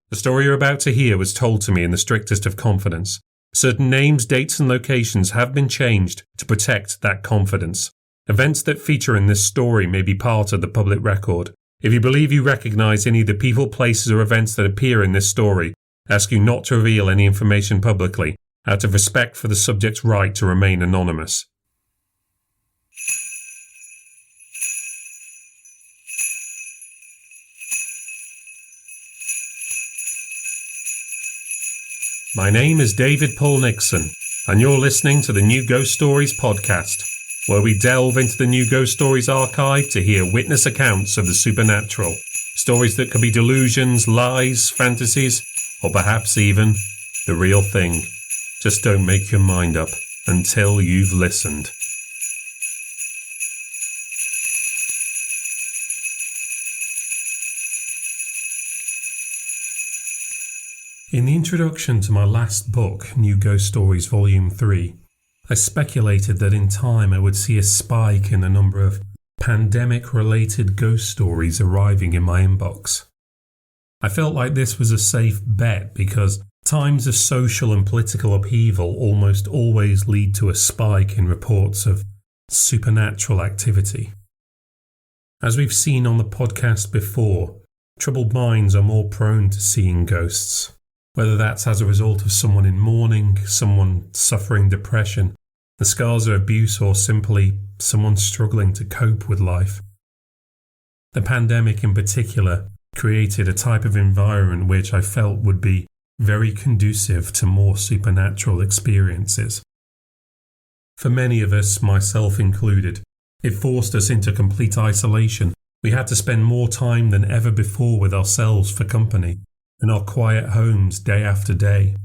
The story you're about to hear was told to me in the strictest of confidence. Certain names, dates and locations have been changed to protect that confidence. Events that feature in this story may be part of the public record. If you believe you recognise any of the people, places or events that appear in this story, I ask you not to reveal any information publicly, out of respect for the subject's right to remain anonymous. My name is David Paul Nixon, and you're listening to the New Ghost Stories podcast, where we delve into the New Ghost Stories archive to hear witness accounts of the supernatural, stories that could be delusions, lies, fantasies, or perhaps even the real thing. Just don't make your mind up until you've listened. In the introduction to my last book, New Ghost Stories Volume 3, I speculated that in time I would see a spike in the number of pandemic-related ghost stories arriving in my inbox. I felt like this was a safe bet because times of social and political upheaval almost always lead to a spike in reports of supernatural activity. As we've seen on the podcast before, troubled minds are more prone to seeing ghosts. Whether that's as a result of someone in mourning, someone suffering depression, the scars of abuse, or simply someone struggling to cope with life. The pandemic in particular created a type of environment which I felt would be very conducive to more supernatural experiences. For many of us, myself included, it forced us into complete isolation. We had to spend more time than ever before with ourselves for company, in our quiet homes day after day.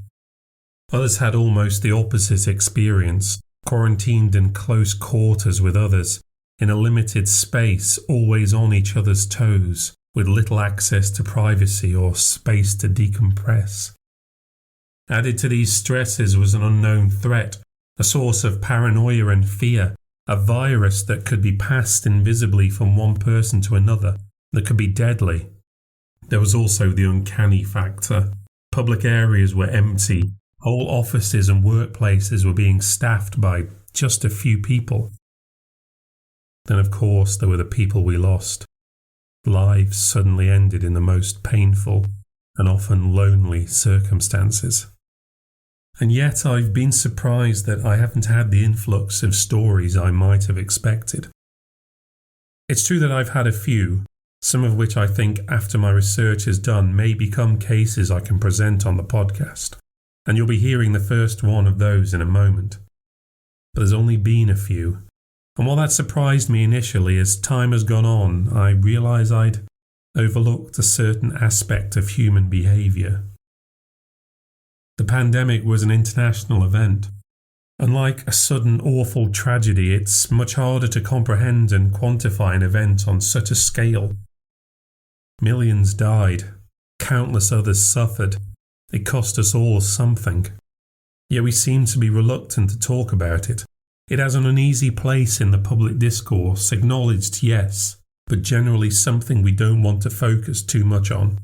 Others had almost the opposite experience, quarantined in close quarters with others, in a limited space, always on each other's toes, with little access to privacy or space to decompress. Added to these stresses was an unknown threat, a source of paranoia and fear, a virus that could be passed invisibly from one person to another, that could be deadly. There was also the uncanny factor. Public areas were empty. Whole offices and workplaces were being staffed by just a few people. Then, of course, there were the people we lost. Lives suddenly ended in the most painful and often lonely circumstances. And yet I've been surprised that I haven't had the influx of stories I might have expected. It's true that I've had a few, some of which I think after my research is done may become cases I can present on the podcast, and you'll be hearing the first one of those in a moment. But there's only been a few, and while that surprised me initially, as time has gone on, I realise I'd overlooked a certain aspect of human behaviour. The pandemic was an international event. Unlike a sudden awful tragedy, it's much harder to comprehend and quantify an event on such a scale. Millions died, countless others suffered. It cost us all something. Yet we seem to be reluctant to talk about it. It has an uneasy place in the public discourse, acknowledged, yes, but generally something we don't want to focus too much on,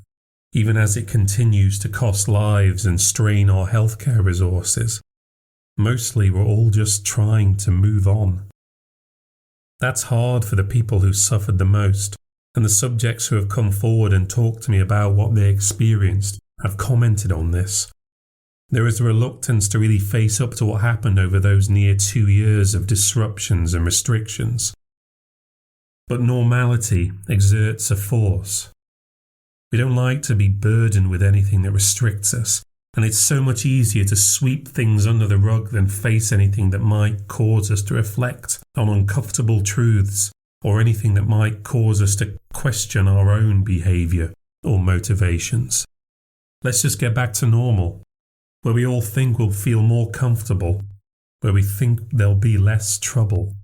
even as it continues to cost lives and strain our healthcare resources. Mostly we're all just trying to move on. That's hard for the people who suffered the most. And the subjects who have come forward and talked to me about what they experienced have commented on this. There is a reluctance to really face up to what happened over those near 2 years of disruptions and restrictions. But normality exerts a force. We don't like to be burdened with anything that restricts us, and it's so much easier to sweep things under the rug than face anything that might cause us to reflect on uncomfortable truths, or anything that might cause us to question our own behaviour or motivations. Let's just get back to normal, where we all think we'll feel more comfortable, where we think there'll be less trouble.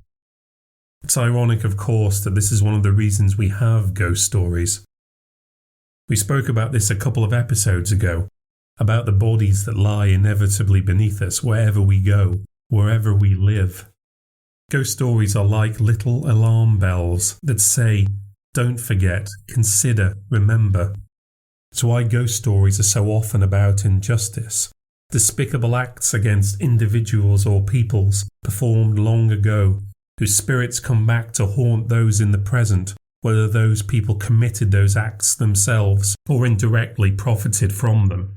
It's ironic, of course, that this is one of the reasons we have ghost stories. We spoke about this a couple of episodes ago, about the bodies that lie inevitably beneath us wherever we go, wherever we live. Ghost stories are like little alarm bells that say, don't forget, consider, remember. It's why ghost stories are so often about injustice, despicable acts against individuals or peoples performed long ago, whose spirits come back to haunt those in the present, whether those people committed those acts themselves or indirectly profited from them.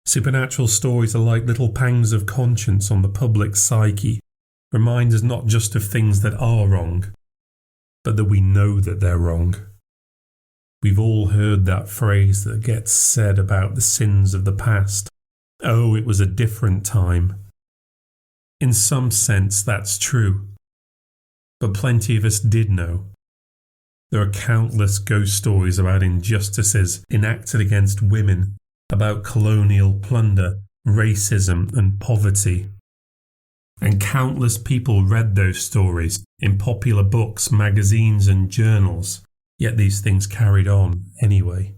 Supernatural stories are like little pangs of conscience on the public psyche, remind us not just of things that are wrong, but that we know that they're wrong. We've all heard that phrase that gets said about the sins of the past. Oh, it was a different time. In some sense, that's true. But plenty of us did know. There are countless ghost stories about injustices enacted against women, about colonial plunder, racism, and poverty. And countless people read those stories in popular books, magazines, and journals. Yet these things carried on anyway.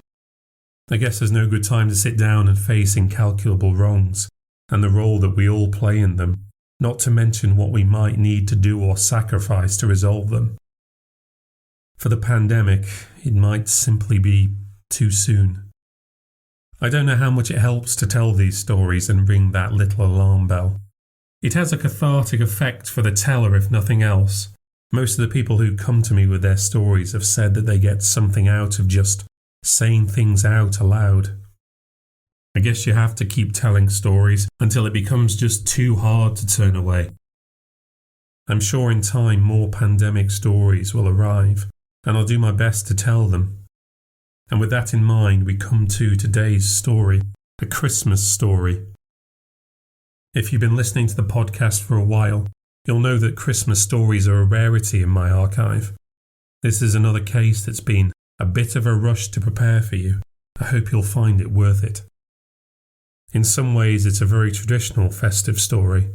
I guess there's no good time to sit down and face incalculable wrongs, and the role that we all play in them, not to mention what we might need to do or sacrifice to resolve them. For the pandemic, it might simply be too soon. I don't know how much it helps to tell these stories and ring that little alarm bell. It has a cathartic effect for the teller if nothing else. Most of the people who come to me with their stories have said that they get something out of just saying things out aloud. I guess you have to keep telling stories until it becomes just too hard to turn away. I'm sure in time more pandemic stories will arrive, and I'll do my best to tell them. And with that in mind, we come to today's story, a Christmas story. If you've been listening to the podcast for a while, you'll know that Christmas stories are a rarity in my archive. This is another case that's been a bit of a rush to prepare for you. I hope you'll find it worth it. In some ways, it's a very traditional festive story,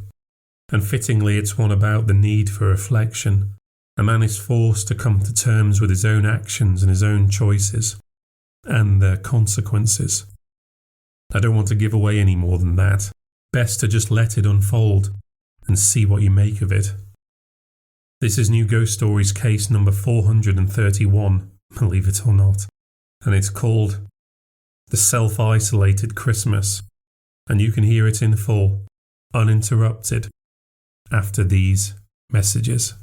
and fittingly it's one about the need for reflection. A man is forced to come to terms with his own actions and his own choices, and their consequences. I don't want to give away any more than that. Best to just let it unfold and see what you make of it. This is New Ghost Stories case number 431, believe it or not, and it's called The Self-Isolated Christmas, and you can hear it in full, uninterrupted, after these messages.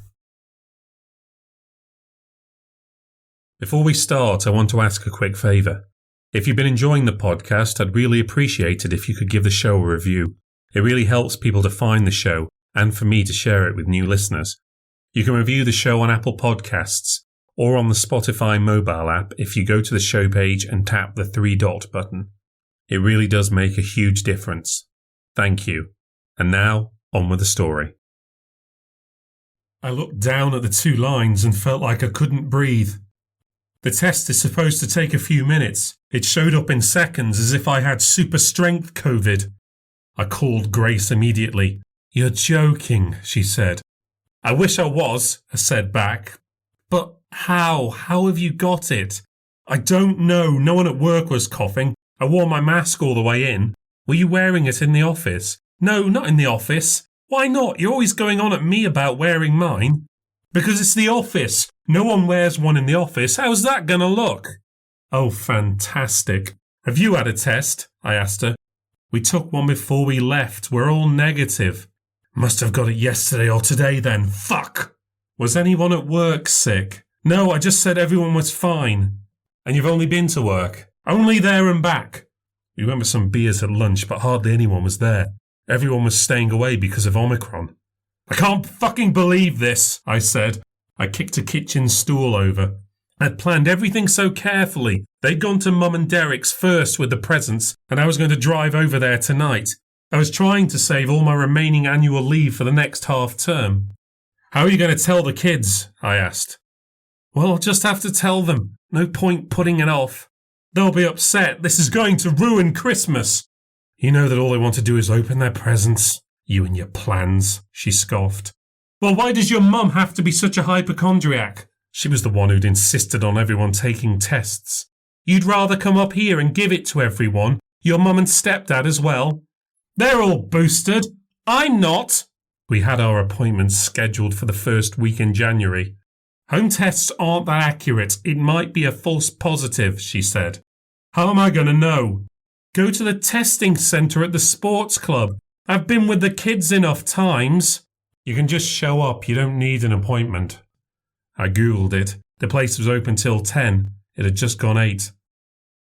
Before we start, I want to ask a quick favour. If you've been enjoying the podcast, I'd really appreciate it if you could give the show a review. It really helps people to find the show and for me to share it with new listeners. You can review the show on Apple Podcasts or on the Spotify mobile app if you go to the show page and tap the 3-dot button. It really does make a huge difference. Thank you. And now, on with the story. I looked down at the 2 lines and felt like I couldn't breathe. The test is supposed to take a few minutes. It showed up in seconds as if I had super strength COVID. I called Grace immediately. "You're joking," she said. "I wish I was," I said back. "But how? How have you got it?" "I don't know. No one at work was coughing. I wore my mask all the way in." "Were you wearing it in the office?" "No, not in the office." "Why not? You're always going on at me about wearing mine." "Because it's the office. No one wears one in the office. How's that going to look?" "Oh, fantastic. Have you had a test?" I asked her. "We took one before we left. We're all negative." "Must have got it yesterday or today then. Fuck!" "Was anyone at work sick?" "No, I just said everyone was fine." "And you've only been to work?" "Only there and back." We went for some beers at lunch, but hardly anyone was there. Everyone was staying away because of Omicron. "I can't fucking believe this," I said. I kicked a kitchen stool over. I'd planned everything so carefully. They'd gone to Mum and Derek's first with the presents, and I was going to drive over there tonight. I was trying to save all my remaining annual leave for the next half term. "How are you going to tell the kids?" I asked. "Well, I'll just have to tell them. No point putting it off. They'll be upset. This is going to ruin Christmas." "You know that all they want to do is open their presents. You and your plans," she scoffed. "Well, why does your mum have to be such a hypochondriac? She was the one who'd insisted on everyone taking tests. You'd rather come up here and give it to everyone, your mum and stepdad as well. They're all boosted. I'm not." We had our appointments scheduled for the first week in January. "Home tests aren't that accurate. It might be a false positive," she said. How am I going to know? Go to the testing centre at the sports club. I've been with the kids enough times. You can just show up. You don't need an appointment. I googled it. The place was open till 10. It had just gone 8.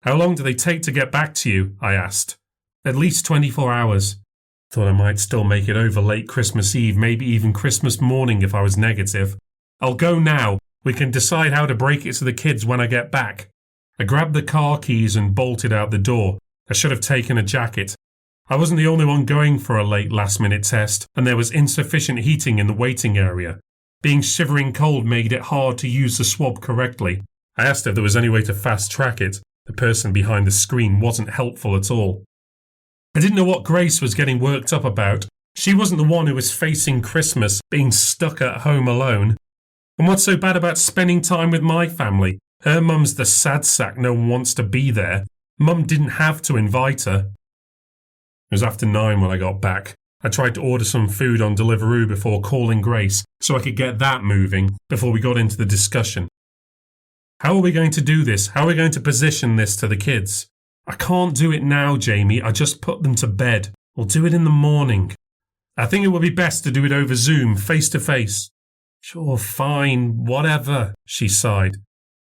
How long do they take to get back to you? I asked. At least 24 hours. Thought I might still make it over late Christmas Eve, maybe even Christmas morning if I was negative. I'll go now. We can decide how to break it to the kids when I get back. I grabbed the car keys and bolted out the door. I should have taken a jacket. I wasn't the only one going for a late last-minute test, and there was insufficient heating in the waiting area. Being shivering cold made it hard to use the swab correctly. I asked if there was any way to fast-track it. The person behind the screen wasn't helpful at all. I didn't know what Grace was getting worked up about. She wasn't the one who was facing Christmas, being stuck at home alone. And what's so bad about spending time with my family? Her mum's the sad sack, no one wants to be there. Mum didn't have to invite her. It was after 9 when I got back. I tried to order some food on Deliveroo before calling Grace so I could get that moving before we got into the discussion. How are we going to do this? How are we going to position this to the kids? I can't do it now, Jamie. I just put them to bed. We'll do it in the morning. I think it would be best to do it over Zoom, face to face. Sure, fine, whatever, she sighed.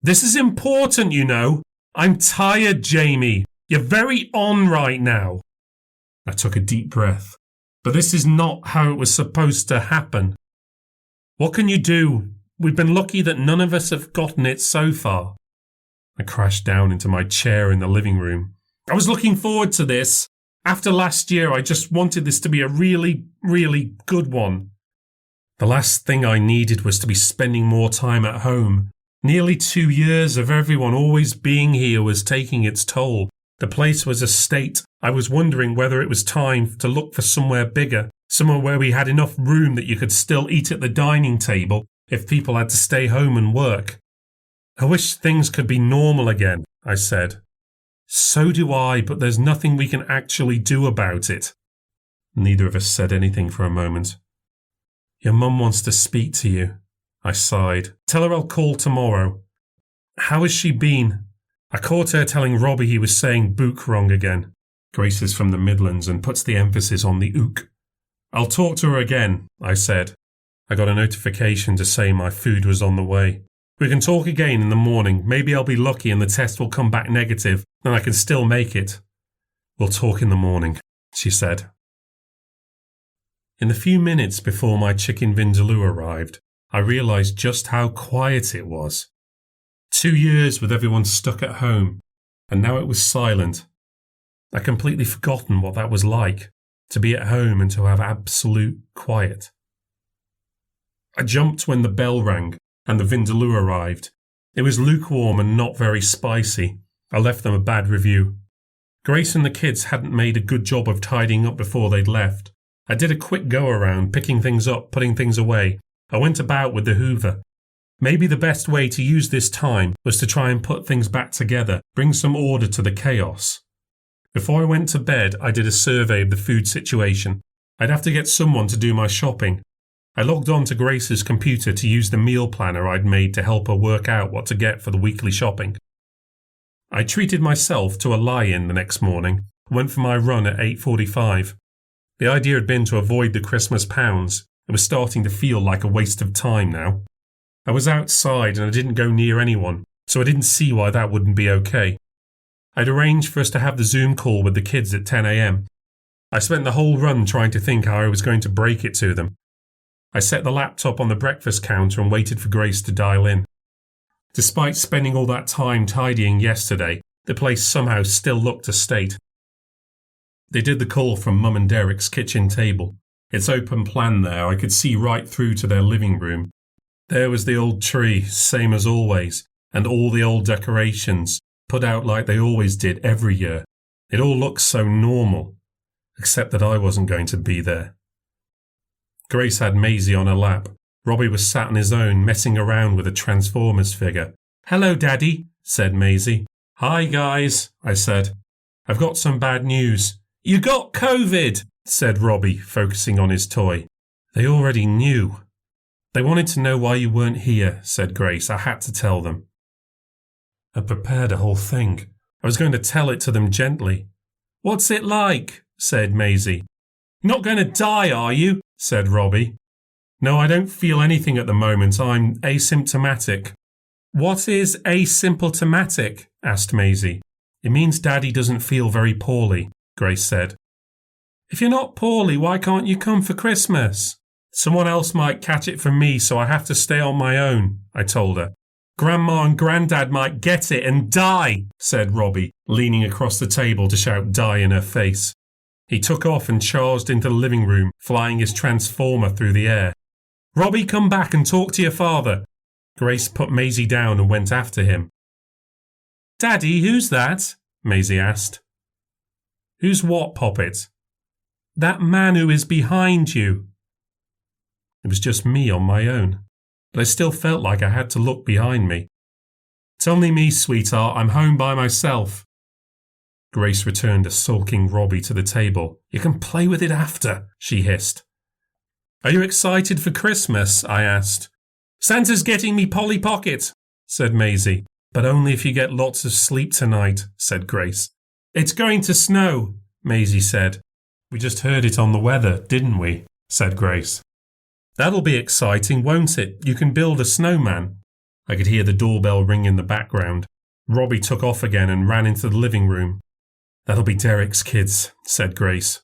This is important, you know. I'm tired, Jamie. You're very on right now. I took a deep breath. But this is not how it was supposed to happen. What can you do? We've been lucky that none of us have gotten it so far. I crashed down into my chair in the living room. I was looking forward to this. After last year, I just wanted this to be a really, really good one. The last thing I needed was to be spending more time at home. Nearly 2 years of everyone always being here was taking its toll. The place was a state. I was wondering whether it was time to look for somewhere bigger, somewhere where we had enough room that you could still eat at the dining table if people had to stay home and work. I wish things could be normal again, I said. So do I, but there's nothing we can actually do about it. Neither of us said anything for a moment. Your mum wants to speak to you, I sighed. Tell her I'll call tomorrow. How has she been? I caught her telling Robbie he was saying book wrong again. Grace is from the Midlands and puts the emphasis on the ook. I'll talk to her again, I said. I got a notification to say my food was on the way. We can talk again in the morning. Maybe I'll be lucky and the test will come back negative, and I can still make it. We'll talk in the morning, she said. In the few minutes before my chicken vindaloo arrived, I realised just how quiet it was. 2 years with everyone stuck at home, and now it was silent. I'd completely forgotten what that was like, to be at home and to have absolute quiet. I jumped when the bell rang and the vindaloo arrived. It was lukewarm and not very spicy. I left them a bad review. Grace and the kids hadn't made a good job of tidying up before they'd left. I did a quick go-around, picking things up, putting things away. I went about with the hoover. Maybe the best way to use this time was to try and put things back together, bring some order to the chaos. Before I went to bed, I did a survey of the food situation. I'd have to get someone to do my shopping. I logged on to Grace's computer to use the meal planner I'd made to help her work out what to get for the weekly shopping. I treated myself to a lie-in the next morning, went for my run at 8:45. The idea had been to avoid the Christmas pounds. It was starting to feel like a waste of time now. I was outside and I didn't go near anyone, so I didn't see why that wouldn't be okay. I'd arranged for us to have the Zoom call with the kids at 10 a.m. I spent the whole run trying to think how I was going to break it to them. I set the laptop on the breakfast counter and waited for Grace to dial in. Despite spending all that time tidying yesterday, the place somehow still looked a state. They did the call from Mum and Derek's kitchen table. It's open plan there, I could see right through to their living room. There was the old tree, same as always, and all the old decorations, put out like they always did every year. It all looked so normal, except that I wasn't going to be there. Grace had Maisie on her lap. Robbie was sat on his own, messing around with a Transformers figure. "Hello, Daddy," said Maisie. "Hi, guys," I said. "I've got some bad news." "You got COVID," said Robbie, focusing on his toy. They already knew. "They wanted to know why you weren't here," said Grace. "I had to tell them." I prepared a whole thing. I was going to tell it to them gently. "What's it like?" said Maisie. "Not going to die, are you?" said Robbie. "No, I don't feel anything at the moment. I'm asymptomatic." "What is asymptomatic?" asked Maisie. "It means Daddy doesn't feel very poorly," Grace said. "If you're not poorly, why can't you come for Christmas?" "Someone else might catch it from me, so I have to stay on my own," I told her. "Grandma and Grandad might get it and die," said Robbie, leaning across the table to shout "die" in her face. He took off and charged into the living room, flying his transformer through the air. "Robbie, come back and talk to your father." Grace put Maisie down and went after him. "Daddy, who's that?" Maisie asked. "Who's what, Poppet?" "That man who is behind you." It was just me on my own, but I still felt like I had to look behind me. "It's only me, sweetheart. I'm home by myself." Grace returned a sulking Robbie to the table. "You can play with it after," she hissed. "Are you excited for Christmas?" I asked. "Santa's getting me Polly Pocket," said Maisie. "But only if you get lots of sleep tonight," said Grace. "It's going to snow," Maisie said. "We just heard it on the weather, didn't we?" said Grace. "That'll be exciting, won't it? You can build a snowman." I could hear the doorbell ring in the background. Robbie took off again and ran into the living room. "That'll be Derek's kids," said Grace.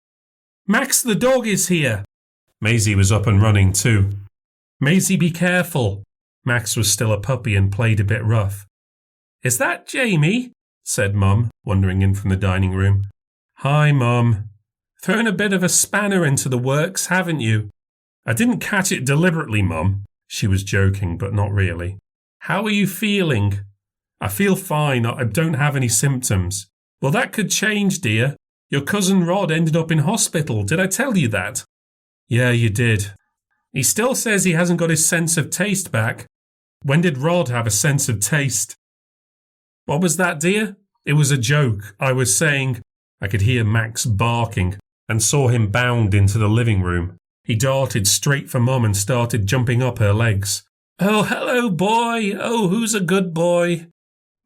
"Max the dog is here." Maisie was up and running too. "Maisie, be careful." Max was still a puppy and played a bit rough. "Is that Jamie?" said Mum, wandering in from the dining room. "Hi, Mum. Thrown a bit of a spanner into the works, haven't you?" "I didn't catch it deliberately, Mum." She was joking, but not really. "How are you feeling?" "I feel fine. I don't have any symptoms." "Well, that could change, dear. Your cousin Rod ended up in hospital. Did I tell you that?" "Yeah, you did." "He still says he hasn't got his sense of taste back." "When did Rod have a sense of taste?" "What was that, dear?" "It was a joke. I was saying—" I could hear Max barking and saw him bound into the living room. He darted straight for Mum and started jumping up her legs. "Oh, hello, boy. Oh, who's a good boy?"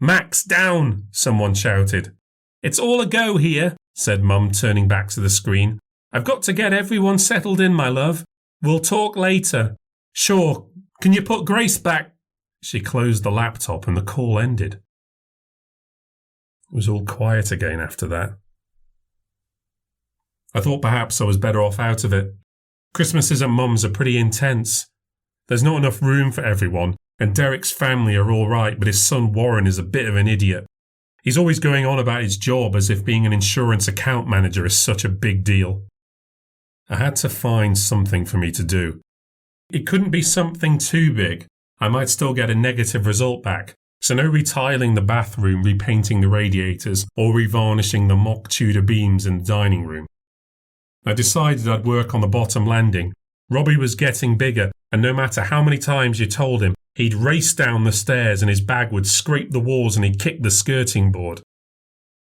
"Max, down!" someone shouted. "It's all a go here," said Mum, turning back to the screen. "I've got to get everyone settled in, my love. We'll talk later." "Sure. Can you put Grace back?" She closed the laptop and the call ended. It was all quiet again after that. I thought perhaps I was better off out of it. Christmases at Mum's are pretty intense. There's not enough room for everyone, and Derek's family are all right, but his son Warren is a bit of an idiot. He's always going on about his job as if being an insurance account manager is such a big deal. I had to find something for me to do. It couldn't be something too big. I might still get a negative result back, so no retiling the bathroom, repainting the radiators, or revarnishing the mock Tudor beams in the dining room. I decided I'd work on the bottom landing. Robbie was getting bigger, and no matter how many times you told him, he'd race down the stairs and his bag would scrape the walls and he'd kick the skirting board.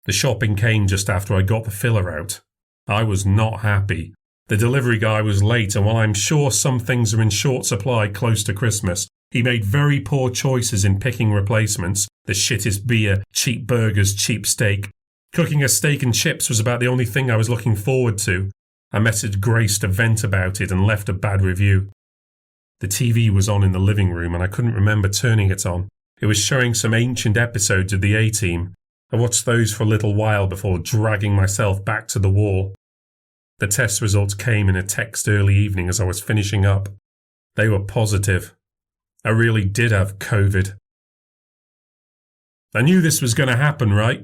The shopping came just after I got the filler out. I was not happy. The delivery guy was late, and while I'm sure some things are in short supply close to Christmas, he made very poor choices in picking replacements. The shittest beer, cheap burgers, cheap steak. Cooking a steak and chips was about the only thing I was looking forward to. I messaged Grace to vent about it and left a bad review. The TV was on in the living room and I couldn't remember turning it on. It was showing some ancient episodes of the A-Team. I watched those for a little while before dragging myself back to the wall. The test results came in a text early evening as I was finishing up. They were positive. I really did have COVID. I knew this was going to happen, right?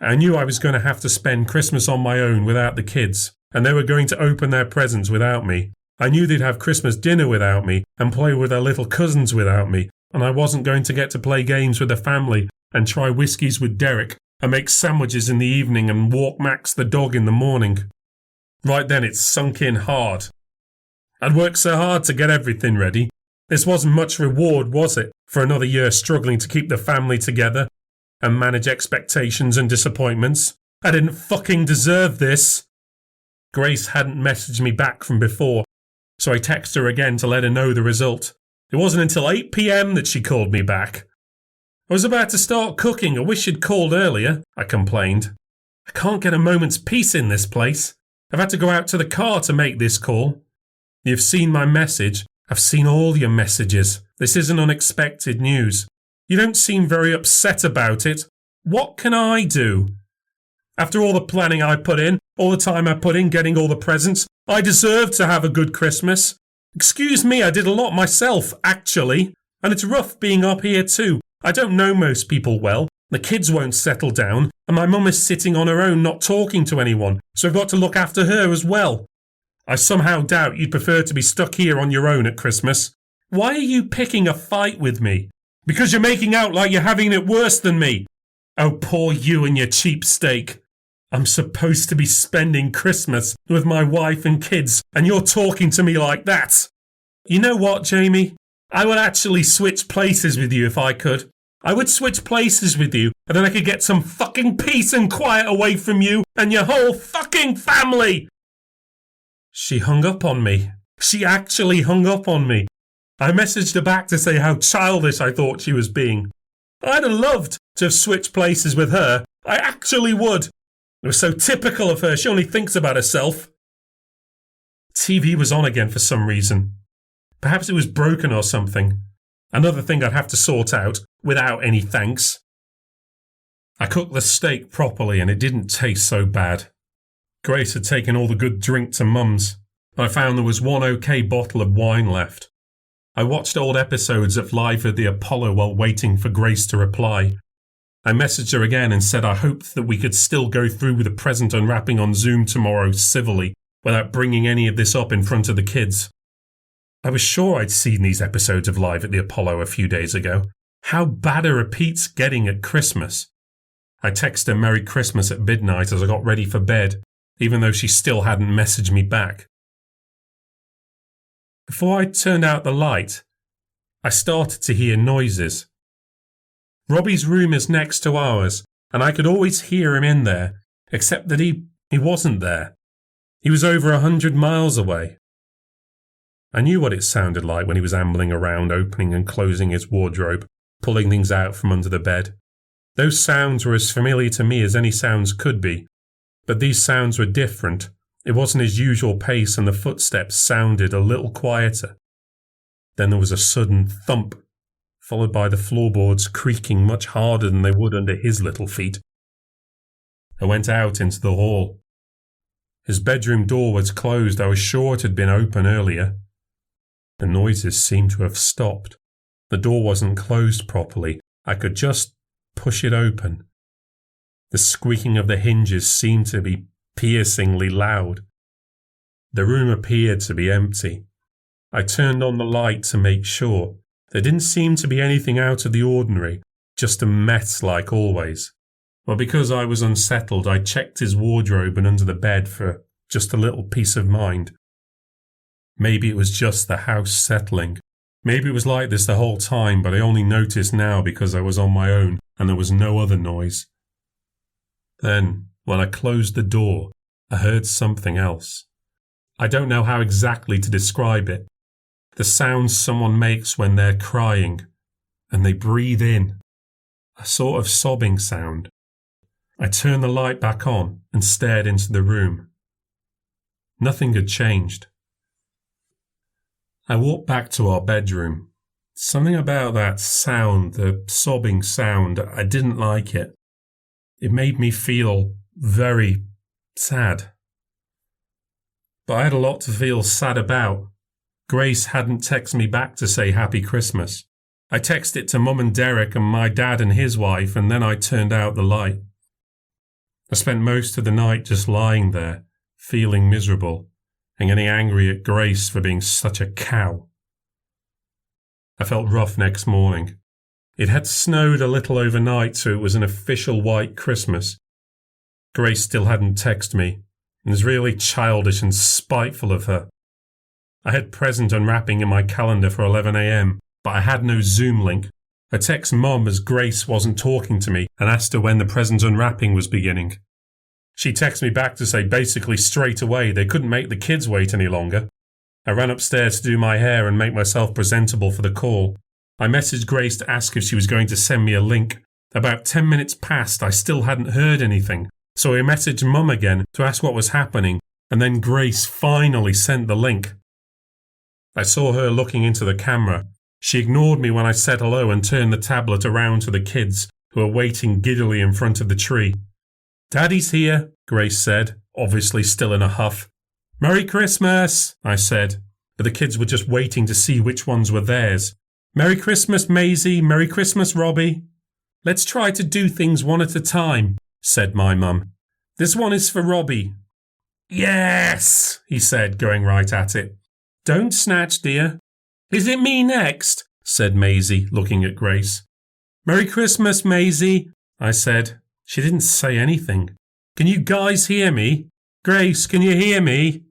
I knew I was going to have to spend Christmas on my own without the kids, and they were going to open their presents without me. I knew they'd have Christmas dinner without me and play with their little cousins without me, and I wasn't going to get to play games with the family and try whiskies with Derek and make sandwiches in the evening and walk Max the dog in the morning. Right then it sunk in hard. I'd worked so hard to get everything ready. This wasn't much reward, was it, for another year struggling to keep the family together and manage expectations and disappointments? I didn't fucking deserve this. Grace hadn't messaged me back from before, so I texted her again to let her know the result. It wasn't until 8 p.m. that she called me back. I was about to start cooking. I wish you'd called earlier, I complained. I can't get a moment's peace in this place. I've had to go out to the car to make this call. You've seen my message. I've seen all your messages. This isn't unexpected news. You don't seem very upset about it. What can I do? After all the planning I put in, all the time I put in getting all the presents, I deserve to have a good Christmas. Excuse me, I did a lot myself, actually. And it's rough being up here too. I don't know most people well. The kids won't settle down, and my mum is sitting on her own not talking to anyone, so I've got to look after her as well. I somehow doubt you'd prefer to be stuck here on your own at Christmas. Why are you picking a fight with me? Because you're making out like you're having it worse than me. Oh, poor you and your cheap steak. I'm supposed to be spending Christmas with my wife and kids, and you're talking to me like that. You know what, Jamie? I would actually switch places with you if I could. I would switch places with you, and then I could get some fucking peace and quiet away from you and your whole fucking family. She hung up on me. She actually hung up on me. I messaged her back to say how childish I thought she was being. I'd have loved to have switched places with her. I actually would. It was so typical of her. She only thinks about herself. TV was on again for some reason. Perhaps it was broken or something. Another thing I'd have to sort out, without any thanks. I cooked the steak properly and it didn't taste so bad. Grace had taken all the good drink to Mum's, but I found there was one okay bottle of wine left. I watched old episodes of Live at the Apollo while waiting for Grace to reply. I messaged her again and said I hoped that we could still go through with the present unwrapping on Zoom tomorrow civilly, without bringing any of this up in front of the kids. I was sure I'd seen these episodes of Live at the Apollo a few days ago. How bad are repeats getting at Christmas? I texted her Merry Christmas at midnight as I got ready for bed, even though she still hadn't messaged me back. Before I turned out the light, I started to hear noises. Robbie's room is next to ours, and I could always hear him in there, except that he wasn't there. He was over 100 miles away. I knew what it sounded like when he was ambling around, opening and closing his wardrobe, pulling things out from under the bed. Those sounds were as familiar to me as any sounds could be, but these sounds were different. It wasn't his usual pace, and the footsteps sounded a little quieter. Then there was a sudden thump, followed by the floorboards creaking much harder than they would under his little feet. I went out into the hall. His bedroom door was closed. I was sure it had been open earlier. The noises seemed to have stopped. The door wasn't closed properly. I could just push it open. The squeaking of the hinges seemed to be piercingly loud. The room appeared to be empty. I turned on the light to make sure. There didn't seem to be anything out of the ordinary, just a mess like always. But because I was unsettled, I checked his wardrobe and under the bed for just a little peace of mind. Maybe it was just the house settling. Maybe it was like this the whole time, but I only noticed now because I was on my own and there was no other noise. Then, when I closed the door, I heard something else. I don't know how exactly to describe it. The sounds someone makes when they're crying, and they breathe in. A sort of sobbing sound. I turned the light back on and stared into the room. Nothing had changed. I walked back to our bedroom. Something about that sound, the sobbing sound, I didn't like it. It made me feel very sad. But I had a lot to feel sad about. Grace hadn't texted me back to say Happy Christmas. I texted it to Mum and Derek and my dad and his wife, and then I turned out the light. I spent most of the night just lying there, feeling miserable, and getting angry at Grace for being such a cow. I felt rough next morning. It had snowed a little overnight, so it was an official white Christmas. Grace still hadn't texted me. It was really childish and spiteful of her. I had present unwrapping in my calendar for 11 a.m, but I had no Zoom link. I texted Mum as Grace wasn't talking to me and asked her when the present unwrapping was beginning. She texted me back to say basically straight away they couldn't make the kids wait any longer. I ran upstairs to do my hair and make myself presentable for the call. I messaged Grace to ask if she was going to send me a link. About 10 minutes passed, I still hadn't heard anything, so I messaged Mum again to ask what was happening, and then Grace finally sent the link. I saw her looking into the camera. She ignored me when I said hello and turned the tablet around to the kids, who were waiting giddily in front of the tree. "Daddy's here," Grace said, obviously still in a huff. "Merry Christmas," I said, but the kids were just waiting to see which ones were theirs. "Merry Christmas, Maisie. Merry Christmas, Robbie." "Let's try to do things one at a time," said my mum. "This one is for Robbie." "Yes," he said, going right at it. "Don't snatch, dear." "Is it me next?" said Maisie, looking at Grace. "Merry Christmas, Maisie," I said. She didn't say anything. "Can you guys hear me? Grace, can you hear me?"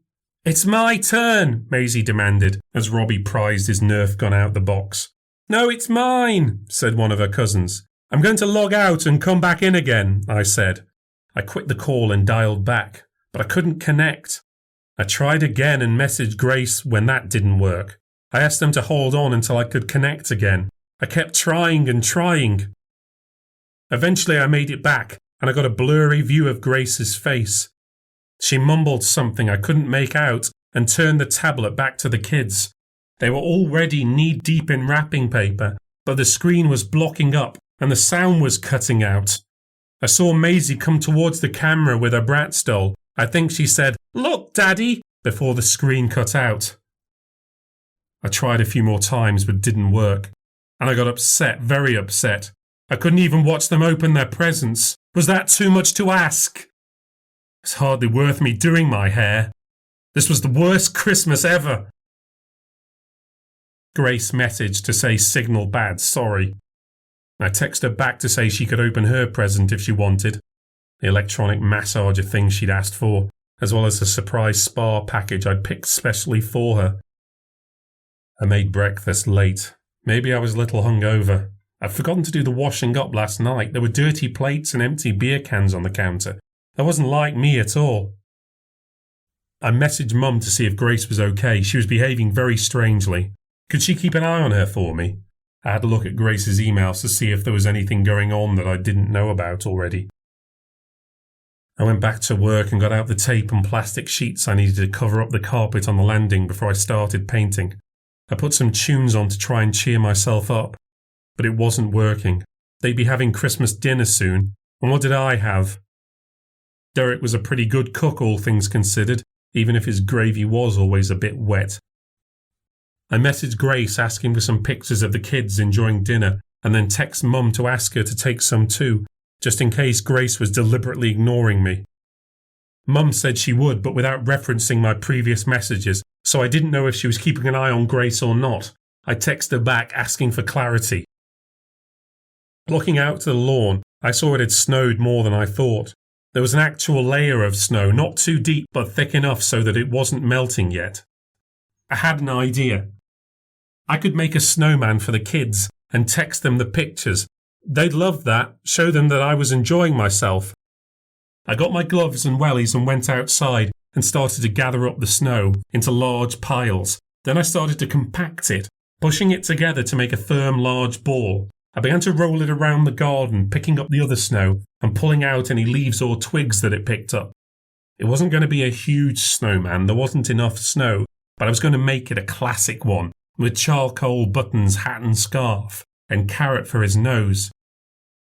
"It's my turn," Maisie demanded, as Robbie prized his Nerf gun out the box. "No, it's mine," said one of her cousins. "I'm going to log out and come back in again," I said. I quit the call and dialed back, but I couldn't connect. I tried again and messaged Grace when that didn't work. I asked them to hold on until I could connect again. I kept trying and trying. Eventually I made it back, and I got a blurry view of Grace's face. She mumbled something I couldn't make out and turned the tablet back to the kids. They were already knee-deep in wrapping paper, but the screen was blocking up and the sound was cutting out. I saw Maisie come towards the camera with her Bratz doll. I think she said, "Look, Daddy," before the screen cut out. I tried a few more times but didn't work, and I got upset, very upset. I couldn't even watch them open their presents. Was that too much to ask? It's hardly worth me doing my hair. This was the worst Christmas ever. Grace messaged to say signal bad, sorry. I texted her back to say she could open her present if she wanted, the electronic massager thing she'd asked for, as well as a surprise spa package I'd picked specially for her. I made breakfast late. Maybe I was a little hungover. I'd forgotten to do the washing up last night. There were dirty plates and empty beer cans on the counter. That wasn't like me at all. I messaged Mum to see if Grace was okay. She was behaving very strangely. Could she keep an eye on her for me? I had to look at Grace's emails to see if there was anything going on that I didn't know about already. I went back to work and got out the tape and plastic sheets I needed to cover up the carpet on the landing before I started painting. I put some tunes on to try and cheer myself up, but it wasn't working. They'd be having Christmas dinner soon, and what did I have? Derek was a pretty good cook, all things considered, even if his gravy was always a bit wet. I messaged Grace asking for some pictures of the kids enjoying dinner, and then texted Mum to ask her to take some too, just in case Grace was deliberately ignoring me. Mum said she would, but without referencing my previous messages, so I didn't know if she was keeping an eye on Grace or not. I texted her back asking for clarity. Looking out to the lawn, I saw it had snowed more than I thought. There was an actual layer of snow, not too deep but thick enough so that it wasn't melting yet. I had an idea. I could make a snowman for the kids and text them the pictures. They'd love that, show them that I was enjoying myself. I got my gloves and wellies and went outside and started to gather up the snow into large piles. Then I started to compact it, pushing it together to make a firm, large ball. I began to roll it around the garden, picking up the other snow and pulling out any leaves or twigs that it picked up. It wasn't going to be a huge snowman, there wasn't enough snow, but I was going to make it a classic one, with charcoal buttons, hat and scarf, and carrot for his nose.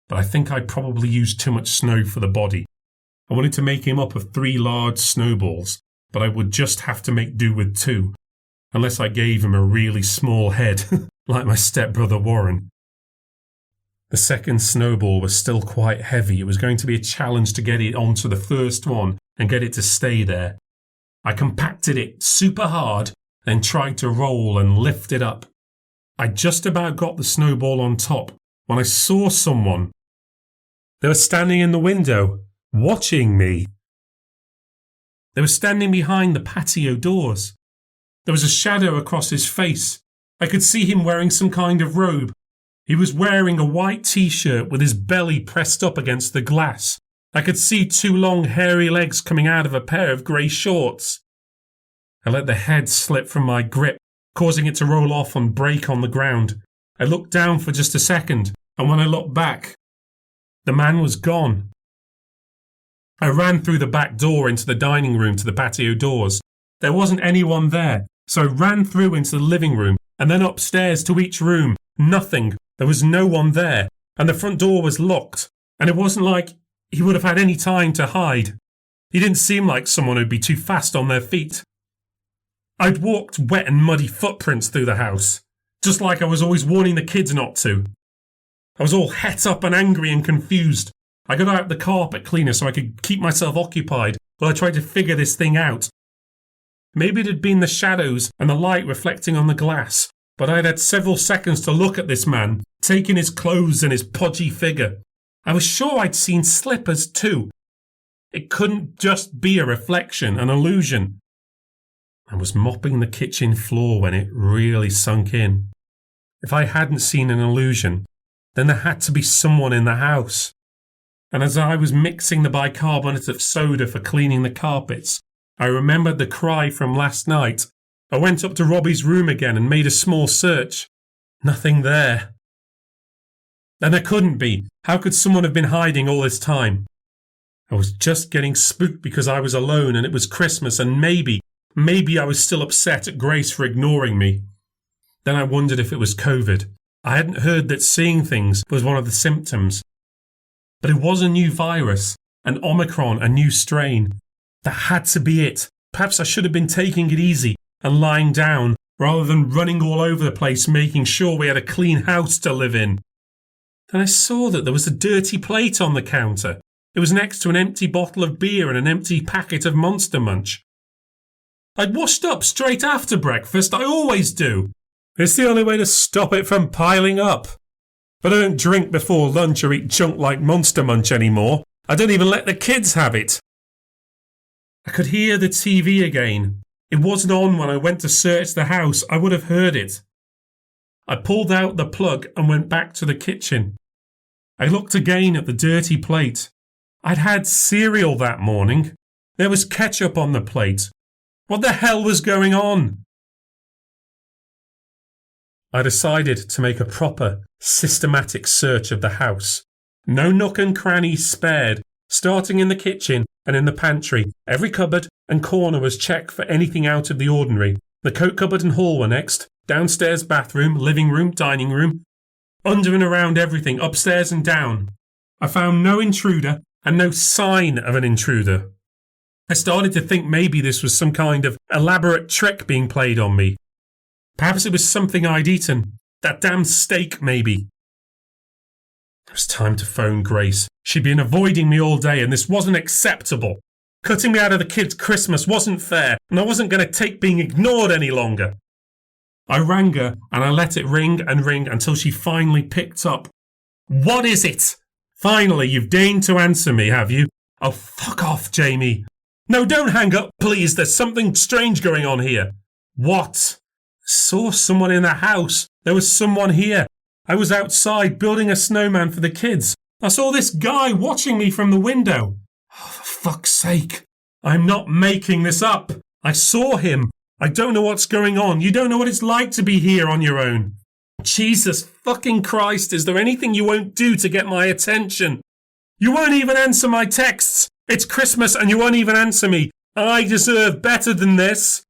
But I think I probably used too much snow for the body. I wanted to make him up of 3 large snowballs, but I would just have to make do with 2, unless I gave him a really small head, like my stepbrother Warren. The second snowball was still quite heavy. It was going to be a challenge to get it onto the first one and get it to stay there. I compacted it super hard, then tried to roll and lift it up. I just about got the snowball on top when I saw someone. They were standing in the window, watching me. They were standing behind the patio doors. There was a shadow across his face. I could see him wearing some kind of robe. He was wearing a white t-shirt with his belly pressed up against the glass. I could see 2 long hairy legs coming out of a pair of grey shorts. I let the head slip from my grip, causing it to roll off and break on the ground. I looked down for just a second, and when I looked back, the man was gone. I ran through the back door into the dining room to the patio doors. There wasn't anyone there, so I ran through into the living room and then upstairs to each room. Nothing. There was no one there, and the front door was locked, and it wasn't like he would have had any time to hide. He didn't seem like someone who'd be too fast on their feet. I'd walked wet and muddy footprints through the house, just like I was always warning the kids not to. I was all het up and angry and confused. I got out the carpet cleaner so I could keep myself occupied while I tried to figure this thing out. Maybe it had been the shadows and the light reflecting on the glass, but I'd had several seconds to look at this man, taking his clothes and his podgy figure. I was sure I'd seen slippers too. It couldn't just be a reflection, an illusion. I was mopping the kitchen floor when it really sunk in. If I hadn't seen an illusion, then there had to be someone in the house. And as I was mixing the bicarbonate of soda for cleaning the carpets, I remembered the cry from last night. I went up to Robbie's room again and made a small search. Nothing there. And there couldn't be. How could someone have been hiding all this time? I was just getting spooked because I was alone and it was Christmas, and maybe I was still upset at Grace for ignoring me. Then I wondered if it was COVID. I hadn't heard that seeing things was one of the symptoms. But it was a new virus, an Omicron, a new strain. That had to be it. Perhaps I should have been taking it easy and lying down rather than running all over the place making sure we had a clean house to live in. Then I saw that there was a dirty plate on the counter. It was next to an empty bottle of beer and an empty packet of Monster Munch. I'd washed up straight after breakfast, I always do. It's the only way to stop it from piling up. But I don't drink before lunch or eat junk like Monster Munch anymore. I don't even let the kids have it. I could hear the TV again. It wasn't on when I went to search the house. I would have heard it. I pulled out the plug and went back to the kitchen. I looked again at the dirty plate. I'd had cereal that morning. There was ketchup on the plate. What the hell was going on? I decided to make a proper, systematic search of the house. No nook and cranny spared, starting in the kitchen and in the pantry. Every cupboard and corner was checked for anything out of the ordinary. The coat cupboard and hall were next. Downstairs bathroom, living room, dining room. Under and around everything, upstairs and down. I found no intruder and no sign of an intruder. I started to think maybe this was some kind of elaborate trick being played on me. Perhaps it was something I'd eaten. That damn steak, maybe. It was time to phone Grace. She'd been avoiding me all day, and this wasn't acceptable. Cutting me out of the kids' Christmas wasn't fair, and I wasn't going to take being ignored any longer. I rang her, and I let it ring and ring until she finally picked up. What is it? Finally, you've deigned to answer me, have you? Oh, fuck off, Jamie. No, don't hang up, please. There's something strange going on here. What? Saw someone in the house. There was someone here. I was outside building a snowman for the kids. I saw this guy watching me from the window. Oh, for fuck's sake. I'm not making this up. I saw him. I don't know what's going on. You don't know what it's like to be here on your own. Jesus fucking Christ, is there anything you won't do to get my attention? You won't even answer my texts. It's Christmas and you won't even answer me. I deserve better than this.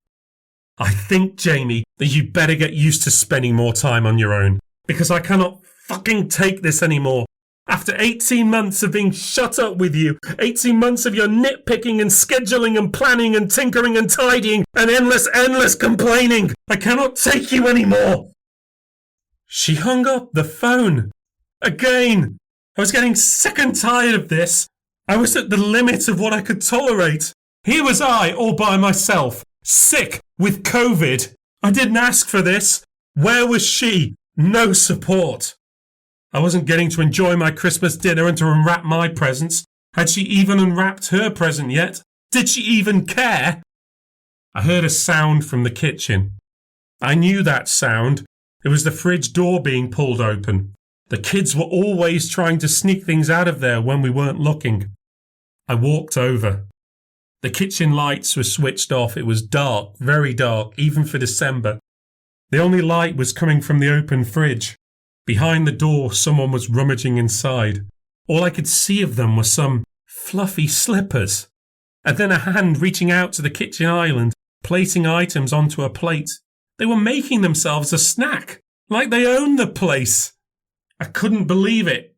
I think, Jamie, that you'd better get used to spending more time on your own, because I cannot fucking take this anymore. After 18 months of being shut up with you, 18 months of your nitpicking and scheduling and planning and tinkering and tidying and endless complaining, I cannot take you anymore. She hung up the phone. Again. I was getting sick and tired of this. I was at the limit of what I could tolerate. Here was I, all by myself, sick with COVID. I didn't ask for this. Where was she? No support. I wasn't getting to enjoy my Christmas dinner and to unwrap my presents. Had she even unwrapped her present yet? Did she even care? I heard a sound from the kitchen. I knew that sound. It was the fridge door being pulled open. The kids were always trying to sneak things out of there when we weren't looking. I walked over. The kitchen lights were switched off. It was dark, very dark, even for December. The only light was coming from the open fridge. Behind the door, someone was rummaging inside. All I could see of them were some fluffy slippers, and then a hand reaching out to the kitchen island, placing items onto a plate. They were making themselves a snack, like they owned the place. I couldn't believe it.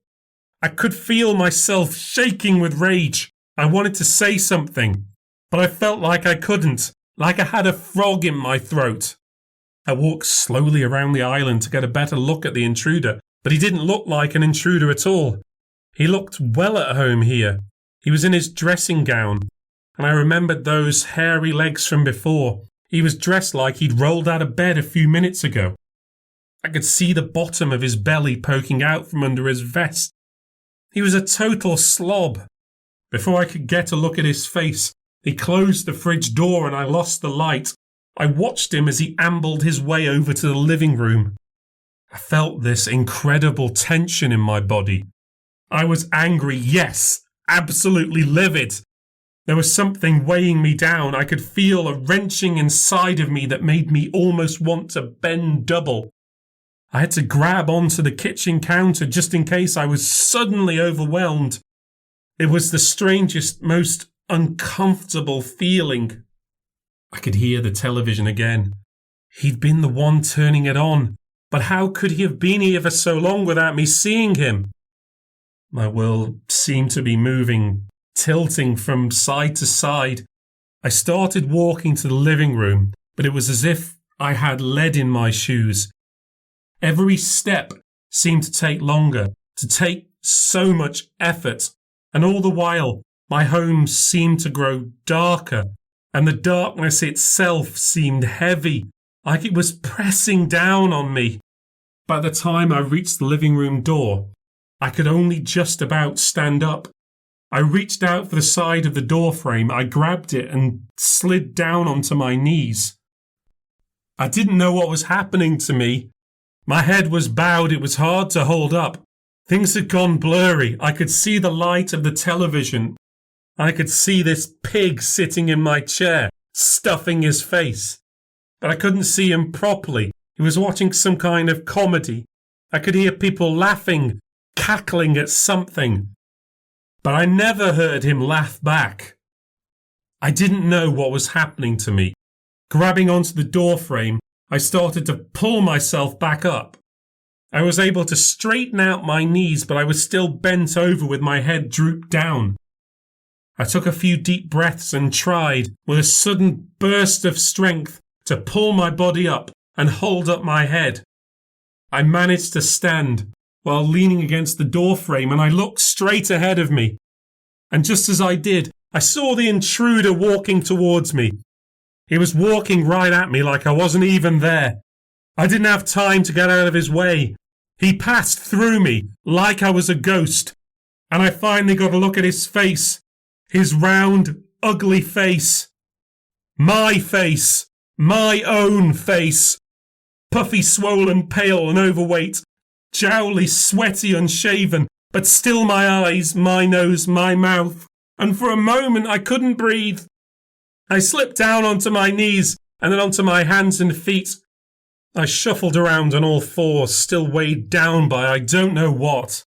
I could feel myself shaking with rage. I wanted to say something, but I felt like I couldn't, like I had a frog in my throat. I walked slowly around the island to get a better look at the intruder, but he didn't look like an intruder at all. He looked well at home here. He was in his dressing gown, and I remembered those hairy legs from before. He was dressed like he'd rolled out of bed a few minutes ago. I could see the bottom of his belly poking out from under his vest. He was a total slob. Before I could get a look at his face, he closed the fridge door and I lost the light. I watched him as he ambled his way over to the living room. I felt this incredible tension in my body. I was angry, yes, absolutely livid. There was something weighing me down. I could feel a wrenching inside of me that made me almost want to bend double. I had to grab onto the kitchen counter just in case I was suddenly overwhelmed. It was the strangest, most uncomfortable feeling. I could hear the television again. He'd been the one turning it on, but how could he have been here for so long without me seeing him? My world seemed to be moving, tilting from side to side. I started walking to the living room, but it was as if I had lead in my shoes. Every step seemed to take longer, to take so much effort, and all the while my home seemed to grow darker, and the darkness itself seemed heavy, like it was pressing down on me. By the time I reached the living room door, I could only just about stand up. I reached out for the side of the door frame, I grabbed it and slid down onto my knees. I didn't know what was happening to me. My head was bowed, it was hard to hold up. Things had gone blurry. I could see the light of the television. I could see this pig sitting in my chair, stuffing his face. But I couldn't see him properly. He was watching some kind of comedy. I could hear people laughing, cackling at something. But I never heard him laugh back. I didn't know what was happening to me. Grabbing onto the door frame, I started to pull myself back up. I was able to straighten out my knees, but I was still bent over with my head drooped down. I took a few deep breaths and tried, with a sudden burst of strength, to pull my body up and hold up my head. I managed to stand while leaning against the door frame, and I looked straight ahead of me. And just as I did, I saw the intruder walking towards me. He was walking right at me like I wasn't even there. I didn't have time to get out of his way. He passed through me like I was a ghost. And I finally got a look at his face. His round, ugly face. My face. My own face. Puffy, swollen, pale and overweight. Jowly, sweaty, unshaven. But still my eyes, my nose, my mouth. And for a moment I couldn't breathe. I slipped down onto my knees and then onto my hands and feet. I shuffled around on all fours, still weighed down by I don't know what.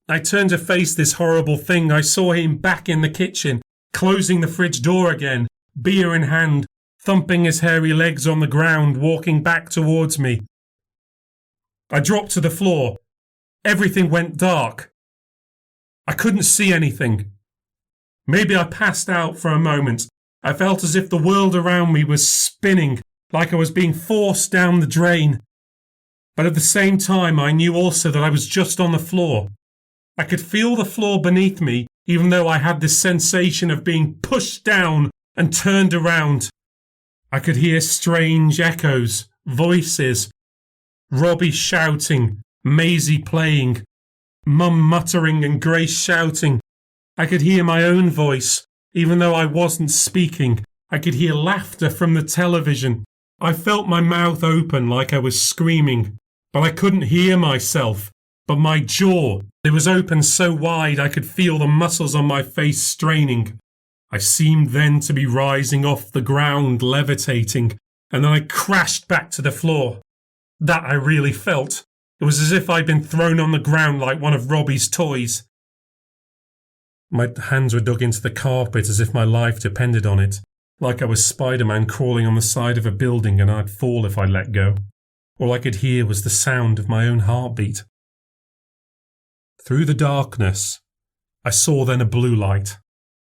I turned to face this horrible thing. I saw him back in the kitchen, closing the fridge door again, beer in hand, thumping his hairy legs on the ground, walking back towards me. I dropped to the floor. Everything went dark. I couldn't see anything. Maybe I passed out for a moment. I felt as if the world around me was spinning, like I was being forced down the drain. But at the same time, I knew also that I was just on the floor. I could feel the floor beneath me, even though I had this sensation of being pushed down and turned around. I could hear strange echoes, voices, Robbie shouting, Maisie playing, Mum muttering and Grace shouting. I could hear my own voice. Even though I wasn't speaking, I could hear laughter from the television. I felt my mouth open like I was screaming, but I couldn't hear myself. But my jaw, it was open so wide I could feel the muscles on my face straining. I seemed then to be rising off the ground, levitating, and then I crashed back to the floor. That I really felt. It was as if I'd been thrown on the ground like one of Robbie's toys. My hands were dug into the carpet as if my life depended on it, like I was Spider-Man crawling on the side of a building and I'd fall if I let go. All I could hear was the sound of my own heartbeat. Through the darkness, I saw then a blue light.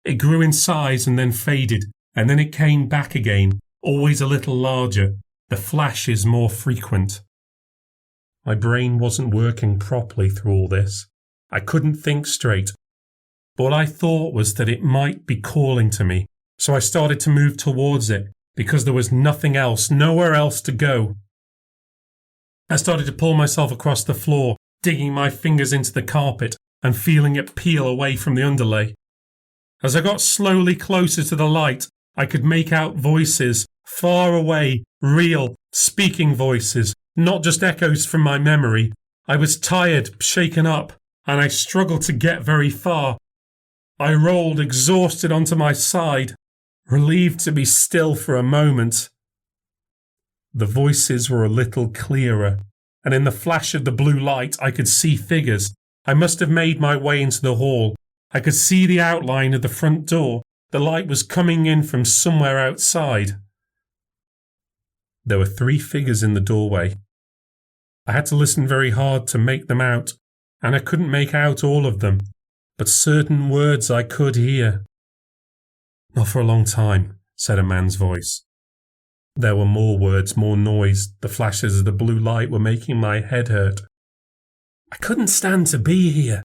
It grew in size and then faded, and then it came back again, always a little larger, the flashes more frequent. My brain wasn't working properly through all this. I couldn't think straight. But what I thought was that it might be calling to me, so I started to move towards it, because there was nothing else, nowhere else to go. I started to pull myself across the floor, digging my fingers into the carpet and feeling it peel away from the underlay. As I got slowly closer to the light, I could make out voices, far away, real, speaking voices, not just echoes from my memory. I was tired, shaken up, and I struggled to get very far. I rolled exhausted onto my side, relieved to be still for a moment. The voices were a little clearer, and in the flash of the blue light I could see figures. I must have made my way into the hall. I could see the outline of the front door. The light was coming in from somewhere outside. There were 3 figures in the doorway. I had to listen very hard to make them out, and I couldn't make out all of them, but certain words I could hear. "Not for a long time," said a man's voice. There were more words, more noise. The flashes of the blue light were making my head hurt. "I couldn't stand to be here,"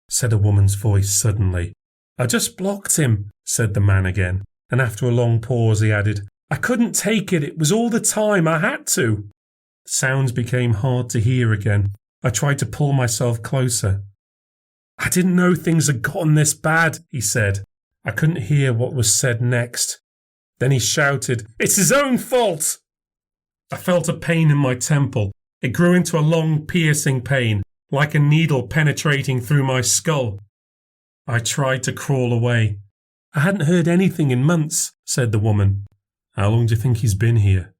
said a woman's voice suddenly. "I just blocked him," said the man again, and after a long pause he added, "I couldn't take it. It was all the time. I had to." Sounds became hard to hear again. I tried to pull myself closer. "I didn't know things had gotten this bad," he said. I couldn't hear what was said next. Then he shouted, "It's his own fault!" I felt a pain in my temple. It grew into a long, piercing pain, like a needle penetrating through my skull. I tried to crawl away. "I hadn't heard anything in months," said the woman. "How long do you think he's been here?"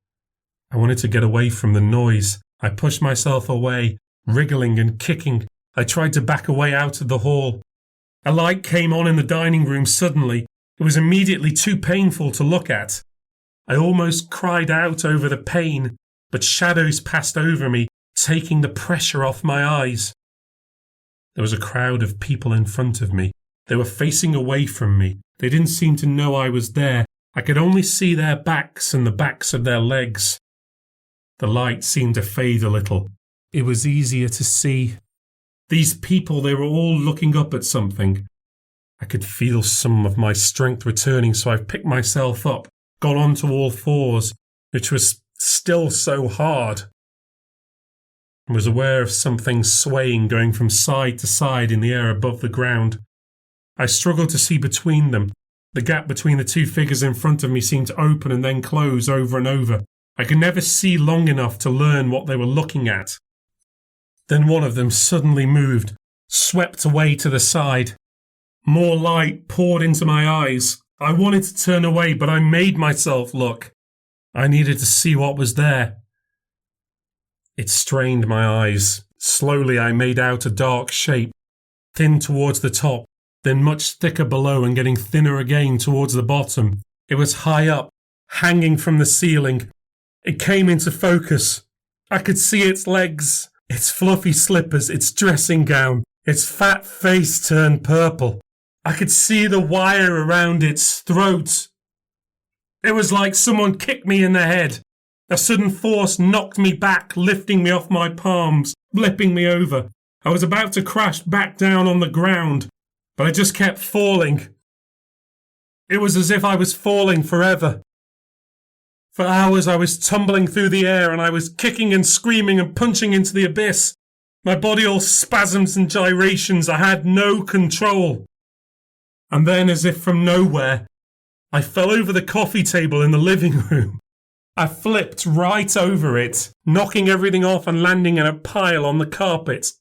I wanted to get away from the noise. I pushed myself away, wriggling and kicking. I tried to back away out of the hall. A light came on in the dining room suddenly. It was immediately too painful to look at. I almost cried out over the pain, but shadows passed over me, taking the pressure off my eyes. There was a crowd of people in front of me. They were facing away from me. They didn't seem to know I was there. I could only see their backs and the backs of their legs. The light seemed to fade a little. It was easier to see. These people, they were all looking up at something. I could feel some of my strength returning, so I picked myself up, got onto all fours, which was still so hard. I was aware of something swaying, going from side to side in the air above the ground. I struggled to see between them. The gap between the 2 figures in front of me seemed to open and then close over and over. I could never see long enough to learn what they were looking at. Then one of them suddenly moved, swept away to the side. More light poured into my eyes. I wanted to turn away, but I made myself look. I needed to see what was there. It strained my eyes. Slowly I made out a dark shape, thin towards the top, then much thicker below and getting thinner again towards the bottom. It was high up, hanging from the ceiling. It came into focus. I could see its legs, its fluffy slippers, its dressing gown, its fat face turned purple. I could see the wire around its throat. It was like someone kicked me in the head. A sudden force knocked me back, lifting me off my palms, flipping me over. I was about to crash back down on the ground, but I just kept falling. It was as if I was falling forever. For hours I was tumbling through the air and I was kicking and screaming and punching into the abyss. My body all spasms and gyrations. I had no control. And then, as if from nowhere, I fell over the coffee table in the living room. I flipped right over it, knocking everything off and landing in a pile on the carpet.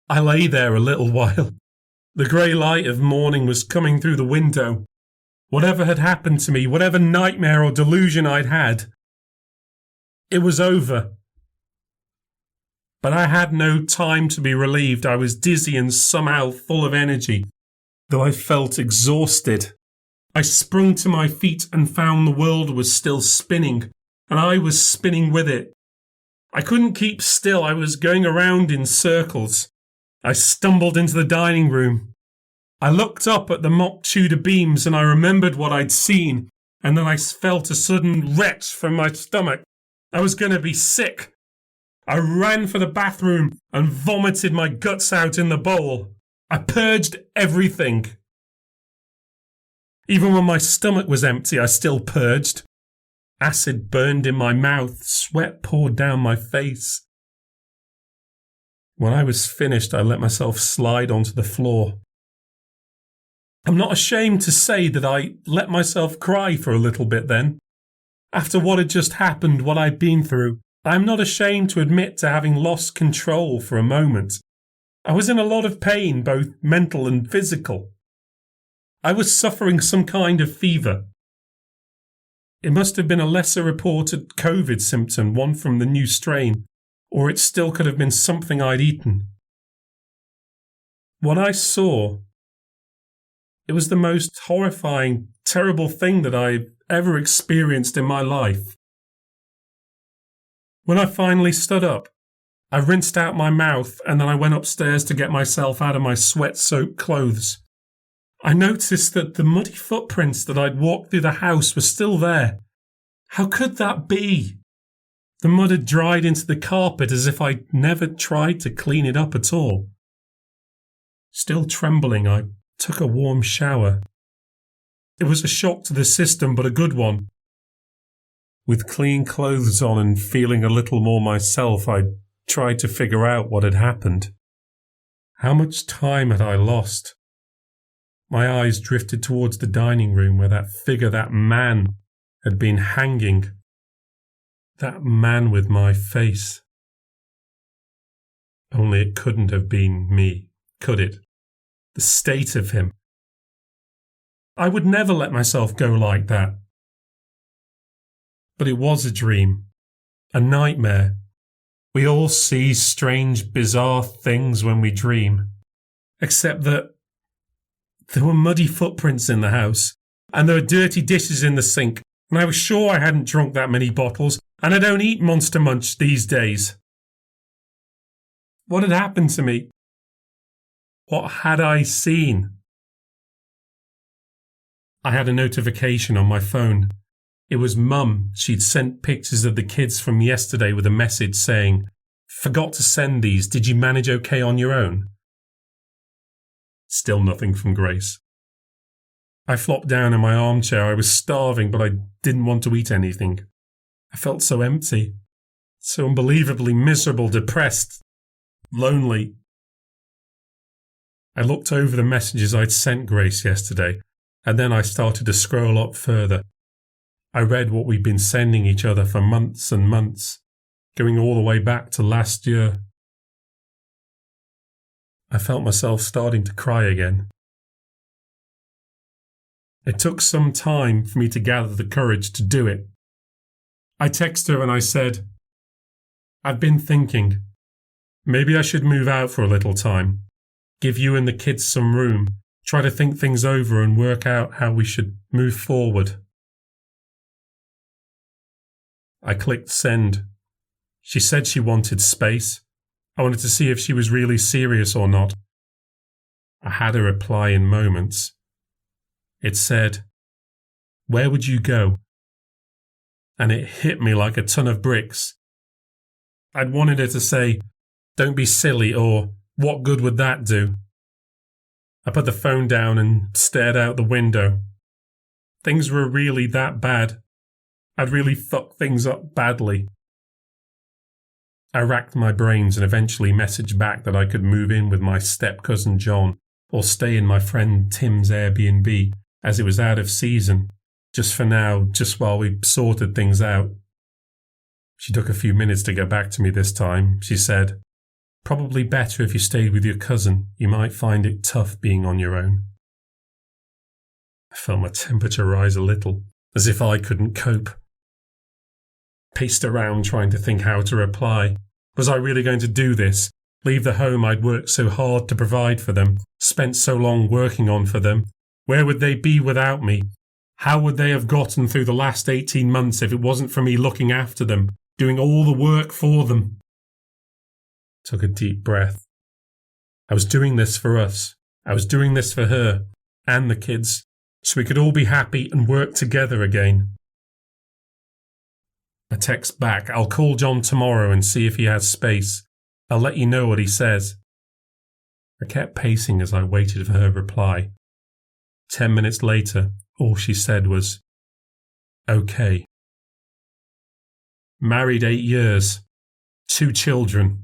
I lay there a little while. The grey light of morning was coming through the window. Whatever had happened to me, whatever nightmare or delusion I'd had, it was over. But I had no time to be relieved. I was dizzy and somehow full of energy, though I felt exhausted. I sprung to my feet and found the world was still spinning, and I was spinning with it. I couldn't keep still. I was going around in circles. I stumbled into the dining room. I looked up at the mock Tudor beams and I remembered what I'd seen, and then I felt a sudden retch from my stomach. I was going to be sick. I ran for the bathroom and vomited my guts out in the bowl. I purged everything. Even when my stomach was empty, I still purged. Acid burned in my mouth, sweat poured down my face. When I was finished, I let myself slide onto the floor. I'm not ashamed to say that I let myself cry for a little bit then. After what had just happened, what I'd been through, I'm not ashamed to admit to having lost control for a moment. I was in a lot of pain, both mental and physical. I was suffering some kind of fever. It must have been a lesser reported COVID symptom, one from the new strain, or it still could have been something I'd eaten. What I saw, it was the most horrifying, terrible thing that I've ever experienced in my life. When I finally stood up, I rinsed out my mouth and then I went upstairs to get myself out of my sweat-soaked clothes. I noticed that the muddy footprints that I'd walked through the house were still there. How could that be? The mud had dried into the carpet as if I'd never tried to clean it up at all. Still trembling, I took a warm shower. It was a shock to the system, but a good one. With clean clothes on and feeling a little more myself, I tried to figure out what had happened. How much time had I lost? My eyes drifted towards the dining room where that figure, that man, had been hanging. That man with my face. Only it couldn't have been me, could it? The state of him. I would never let myself go like that. But it was a dream, a nightmare. We all see strange, bizarre things when we dream. Except that there were muddy footprints in the house, and there were dirty dishes in the sink, and I was sure I hadn't drunk that many bottles, and I don't eat Monster Munch these days. What had happened to me? What had I seen? I had a notification on my phone. It was Mum. She'd sent pictures of the kids from yesterday with a message saying, "Forgot to send these. Did you manage okay on your own?" Still nothing from Grace. I flopped down in my armchair. I was starving, but I didn't want to eat anything. I felt so empty, so unbelievably miserable, depressed, lonely. I looked over the messages I'd sent Grace yesterday, and then I started to scroll up further. I read what we'd been sending each other for months and months, going all the way back to last year. I felt myself starting to cry again. It took some time for me to gather the courage to do it. I texted her and I said, "I've been thinking, maybe I should move out for a little time, give you and the kids some room, try to think things over and work out how we should move forward." I clicked send. She said she wanted space. I wanted to see if she was really serious or not. I had a reply in moments. It said, "Where would you go?" And it hit me like a ton of bricks. I'd wanted her to say, "Don't be silly," or "What good would that do?" I put the phone down and stared out the window. Things were really that bad. I'd really fucked things up badly. I racked my brains and eventually messaged back that I could move in with my step-cousin John or stay in my friend Tim's Airbnb as it was out of season, just for now, just while we sorted things out. She took a few minutes to get back to me this time. She said, "Probably better if you stayed with your cousin. You might find it tough being on your own." I felt my temperature rise a little, as if I couldn't cope. Paced around trying to think how to reply. Was I really going to do this? Leave the home I'd worked so hard to provide for them, spent so long working on for them? Where would they be without me? How would they have gotten through the last 18 months if it wasn't for me looking after them, doing all the work for them? Took a deep breath. I was doing this for us. I was doing this for her and the kids, so we could all be happy and work together again. I text back, I'll call John tomorrow and see if he has space. I'll let you know what he says. I kept pacing as I waited for her reply. 10 minutes later, all she said was, okay. Married 8 years, 2 children,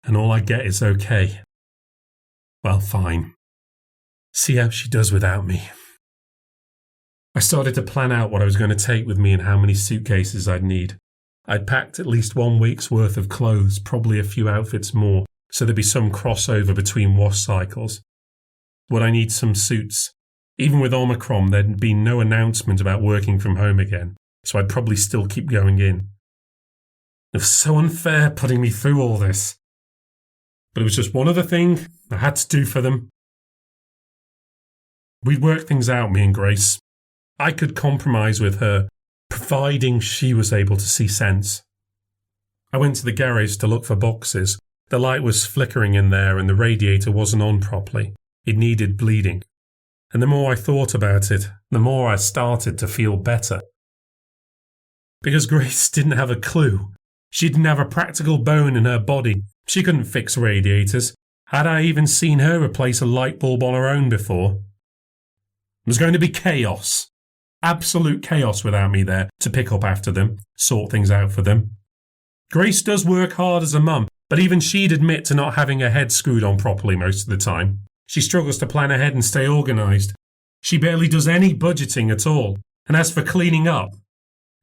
and all I get is okay. Well, fine. See how she does without me. I started to plan out what I was going to take with me and how many suitcases I'd need. I'd packed at least 1 week's worth of clothes, probably a few outfits more, so there'd be some crossover between wash cycles. Would I need some suits? Even with Omicron, there'd been no announcement about working from home again, so I'd probably still keep going in. It was so unfair putting me through all this. But it was just one other thing I had to do for them. We'd work things out, me and Grace. I could compromise with her, providing she was able to see sense. I went to the garage to look for boxes. The light was flickering in there and the radiator wasn't on properly. It needed bleeding. And the more I thought about it, the more I started to feel better. Because Grace didn't have a clue. She didn't have a practical bone in her body. She couldn't fix radiators. Had I even seen her replace a light bulb on her own before? It was going to be chaos. Absolute chaos without me there to pick up after them, sort things out for them. Grace does work hard as a mum, but even she'd admit to not having her head screwed on properly most of the time. She struggles to plan ahead and stay organised. She barely does any budgeting at all. And as for cleaning up,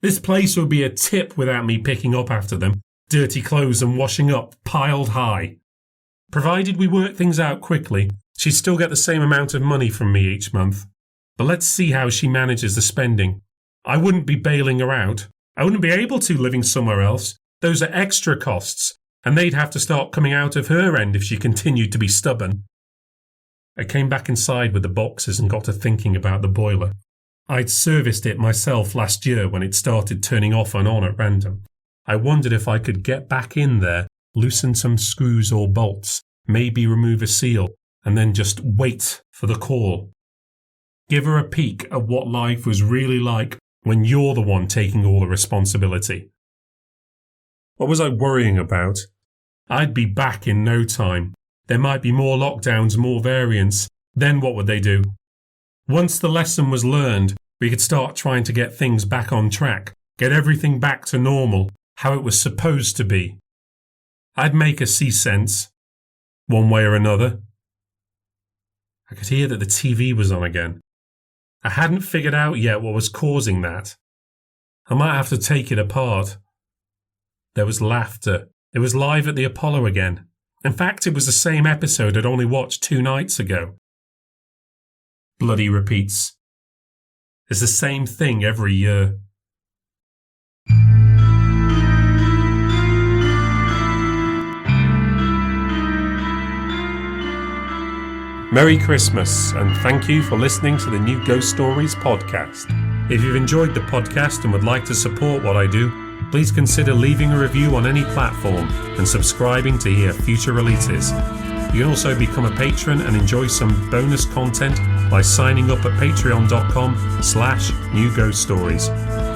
this place would be a tip without me picking up after them, dirty clothes and washing up, piled high. Provided we work things out quickly, she'd still get the same amount of money from me each month. But let's see how she manages the spending. I wouldn't be bailing her out. I wouldn't be able to living somewhere else. Those are extra costs, and they'd have to start coming out of her end if she continued to be stubborn. I came back inside with the boxes and got to thinking about the boiler. I'd serviced it myself last year when it started turning off and on at random. I wondered if I could get back in there, loosen some screws or bolts, maybe remove a seal, and then just wait for the call. Give her a peek at what life was really like when you're the one taking all the responsibility. What was I worrying about? I'd be back in no time. There might be more lockdowns, more variants. Then what would they do? Once the lesson was learned, we could start trying to get things back on track, get everything back to normal, how it was supposed to be. I'd make her see sense, one way or another. I could hear that the TV was on again. I hadn't figured out yet what was causing that. I might have to take it apart. There was laughter. It was live at the Apollo again. In fact, it was the same episode I'd only watched 2 nights ago. Bloody repeats. It's the same thing every year. Merry Christmas, and thank you for listening to the New Ghost Stories podcast. If you've enjoyed the podcast and would like to support what I do, please consider leaving a review on any platform and subscribing to hear future releases. You can also become a patron and enjoy some bonus content by signing up at patreon.com/New Ghost Stories.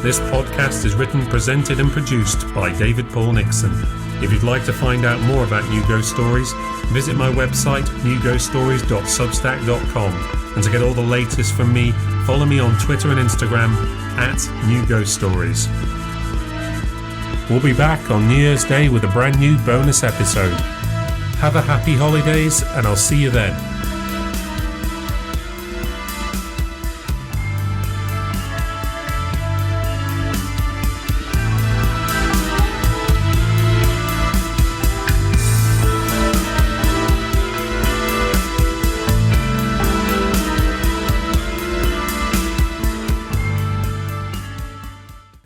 This podcast is written, presented and produced by David Paul Nixon. If you'd like to find out more about New Ghost Stories, visit my website, newghoststories.substack.com. And to get all the latest from me, follow me on Twitter and Instagram @NewGhostStories. We'll be back on New Year's Day with a brand new bonus episode. Have a happy holidays, and I'll see you then.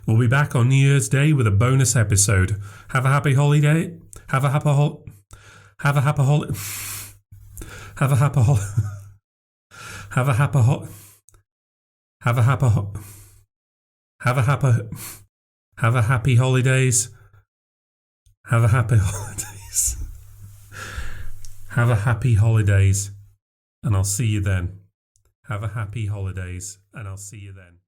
We'll be back on New Year's Day with a bonus episode. Have a happy holiday. Have a happy Have a happy Have a happy Have a happy Have a happy Have a happy Have a happy holidays. Have a happy holidays. Have a happy holidays, and I'll see you then. Have a happy holidays, and I'll see you then.